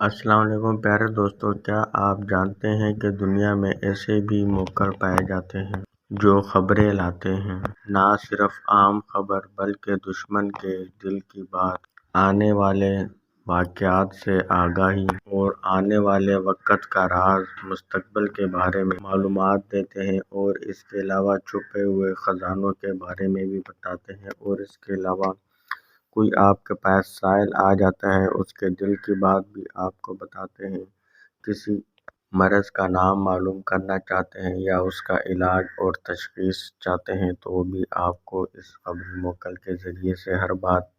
السلام علیکم پیارے دوستو، کیا آپ جانتے ہیں کہ دنیا میں ایسے بھی موکل پائے جاتے ہیں جو خبریں لاتے ہیں؟ نہ صرف عام خبر بلکہ دشمن کے دل کی بات، آنے والے واقعات سے آگاہی اور آنے والے وقت کا راز، مستقبل کے بارے میں معلومات دیتے ہیں، اور اس کے علاوہ چھپے ہوئے خزانوں کے بارے میں بھی بتاتے ہیں، اور اس کے علاوہ کوئی آپ کے پاس سائل آ جاتا ہے اس کے دل کی بات بھی آپ کو بتاتے ہیں، کسی مرض کا نام معلوم کرنا چاہتے ہیں یا اس کا علاج اور تشخیص چاہتے ہیں تو وہ بھی آپ کو اس خبری موکل کے ذریعے سے ہر بات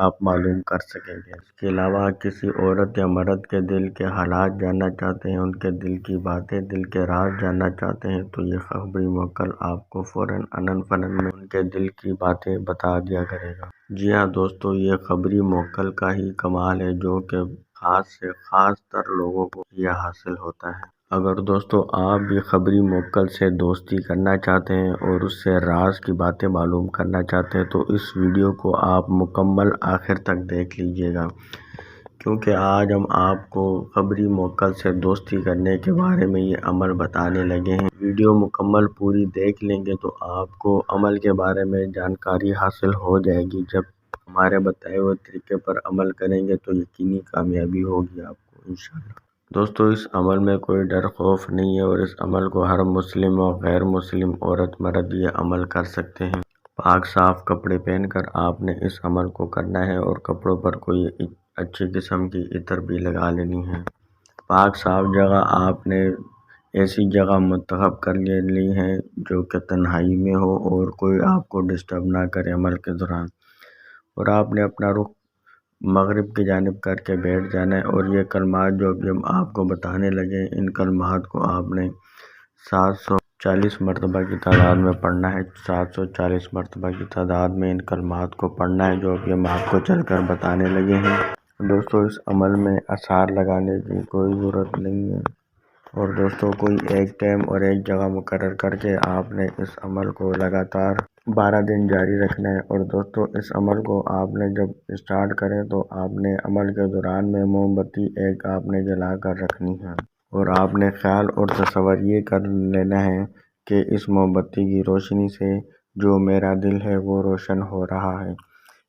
آپ معلوم کر سکیں گے۔ اس کے علاوہ کسی عورت یا مرد کے دل کے حالات جاننا چاہتے ہیں، ان کے دل کی باتیں، دل کے راز جاننا چاہتے ہیں تو یہ خبری موکل آپ کو فوراً انن فنن میں ان کے دل کی باتیں بتا دیا کرے گا۔ جی ہاں دوستو، یہ خبری موکل کا ہی کمال ہے جو کہ خاص سے خاص تر لوگوں کو یہ حاصل ہوتا ہے۔ اگر دوستو آپ بھی خبری موکل سے دوستی کرنا چاہتے ہیں اور اس سے راز کی باتیں معلوم کرنا چاہتے ہیں تو اس ویڈیو کو آپ مکمل آخر تک دیکھ لیجئے گا، کیونکہ آج ہم آپ کو خبری موکل سے دوستی کرنے کے بارے میں یہ عمل بتانے لگے ہیں۔ ویڈیو مکمل پوری دیکھ لیں گے تو آپ کو عمل کے بارے میں جانکاری حاصل ہو جائے گی۔ جب ہمارے بتائے ہوئے طریقے پر عمل کریں گے تو یقینی کامیابی ہوگی آپ کو انشاءاللہ۔ دوستو اس عمل میں کوئی ڈر خوف نہیں ہے، اور اس عمل کو ہر مسلم و غیر مسلم عورت مرد یہ عمل کر سکتے ہیں۔ پاک صاف کپڑے پہن کر آپ نے اس عمل کو کرنا ہے، اور کپڑوں پر کوئی اچھی قسم کی عطر بھی لگا لینی ہے۔ پاک صاف جگہ آپ نے ایسی جگہ منتخب کر لی ہے جو کہ تنہائی میں ہو اور کوئی آپ کو ڈسٹرب نہ کرے عمل کے دوران، اور آپ نے اپنا رخ مغرب کی جانب کر کے بیٹھ جانا ہے، اور یہ کلمات جو ابھی ہم آپ کو بتانے لگے ان کلمات کو آپ نے 740 مرتبہ کی تعداد میں پڑھنا ہے۔ 740 مرتبہ کی تعداد میں ان کلمات کو پڑھنا ہے جو ابھی ہم آپ کو چل کر بتانے لگے ہیں۔ دوستو اس عمل میں اثار لگانے کی کوئی ضرورت نہیں ہے، اور دوستو کوئی ایک ٹائم اور ایک جگہ مقرر کر کے آپ نے اس عمل کو لگاتار 12 دن جاری رکھنا ہے۔ اور دوستو اس عمل کو آپ نے جب اسٹارٹ کریں تو آپ نے عمل کے دوران میں موم بتی ایک آپ نے جلا کر رکھنی ہے، اور آپ نے خیال اور تصور یہ کر لینا ہے کہ اس موم بتی کی روشنی سے جو میرا دل ہے وہ روشن ہو رہا ہے۔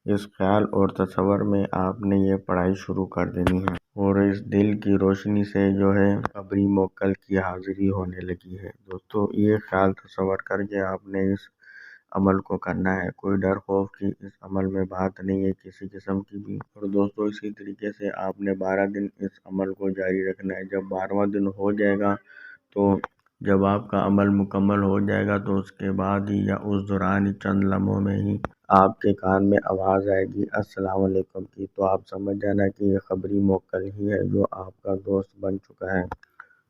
اس خیال اور تصور میں آپ نے یہ پڑھائی شروع کر دینی ہے، اور اس دل کی روشنی سے جو ہے خبری موکل کی حاضری ہونے لگی ہے۔ دوستو یہ خیال تصور کر کے آپ نے اس عمل کو کرنا ہے، کوئی ڈر خوف کی اس عمل میں بات نہیں ہے کسی قسم کی بھی۔ اور دوستو اسی طریقے سے آپ نے 12 دن اس عمل کو جاری رکھنا ہے۔ جب 12واں دن ہو جائے گا تو جب آپ کا عمل مکمل ہو جائے گا تو اس کے بعد ہی یا اس دوران ہی چند لمحوں میں ہی آپ کے کان میں آواز آئے گی السلام علیکم کی، تو آپ سمجھ جانا کہ یہ خبری موکل ہی ہے جو آپ کا دوست بن چکا ہے۔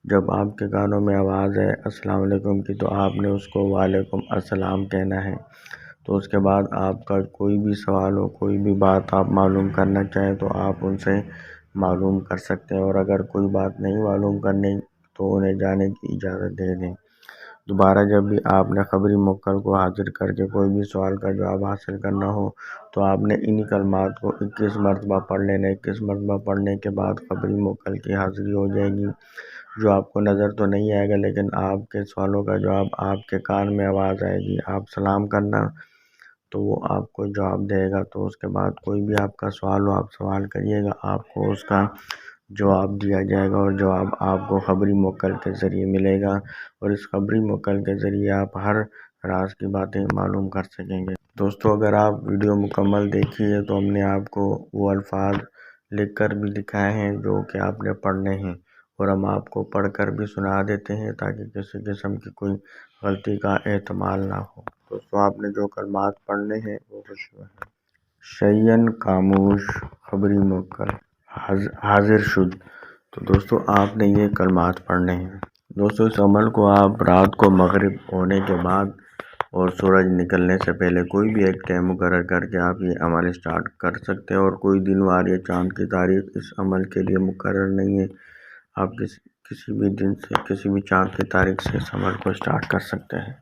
جب آپ کے کانوں میں آواز ہے السلام علیکم کی تو آپ نے اس کو وعلیکم السلام کہنا ہے۔ تو اس کے بعد آپ کا کوئی بھی سوال ہو، کوئی بھی بات آپ معلوم کرنا چاہیں تو آپ ان سے معلوم کر سکتے ہیں، اور اگر کوئی بات نہیں معلوم کرنی تو انہیں جانے کی اجازت دے دیں۔ دوبارہ جب بھی آپ نے خبری موکل کو حاضر کر کے کوئی بھی سوال کا جواب حاصل کرنا ہو تو آپ نے انہی کلمات کو 21 مرتبہ پڑھ لینا ہے۔ 21 مرتبہ پڑھنے کے بعد خبری موکل کی حاضری ہو جائے گی، جو آپ کو نظر تو نہیں آئے گا لیکن آپ کے سوالوں کا جواب آپ کے کان میں آواز آئے گی۔ آپ سلام کرنا تو وہ آپ کو جواب دے گا، تو اس کے بعد کوئی بھی آپ کا سوال ہو آپ سوال کریے گا، آپ کو اس کا جواب دیا جائے گا، اور جواب آپ کو خبری موکل کے ذریعے ملے گا، اور اس خبری موکل کے ذریعے آپ ہر راز کی باتیں معلوم کر سکیں گے۔ دوستو اگر آپ ویڈیو مکمل دیکھیے تو ہم نے آپ کو وہ الفاظ لکھ کر بھی دکھائے ہیں جو کہ آپ نے پڑھنے ہیں، اور ہم آپ کو پڑھ کر بھی سنا دیتے ہیں تاکہ کسی قسم کی کوئی غلطی کا احتمال نہ ہو۔ دوستو آپ نے جو کلمات پڑھنے ہیں وہ کچھ ہے: شیئن خاموش، خبری موکل، حاضر شد۔ تو دوستو آپ نے یہ کلمات پڑھنے ہیں۔ دوستو اس عمل کو آپ رات کو مغرب ہونے کے بعد اور سورج نکلنے سے پہلے کوئی بھی ایک ٹائم مقرر کر کے آپ یہ عمل اسٹارٹ کر سکتے ہیں، اور کوئی دن وار یا چاند کی تاریخ اس عمل کے لیے مقرر نہیں ہے۔ آپ کسی بھی دن سے، کسی بھی چاند کی تاریخ سے اس عمل کو اسٹارٹ کر سکتے ہیں۔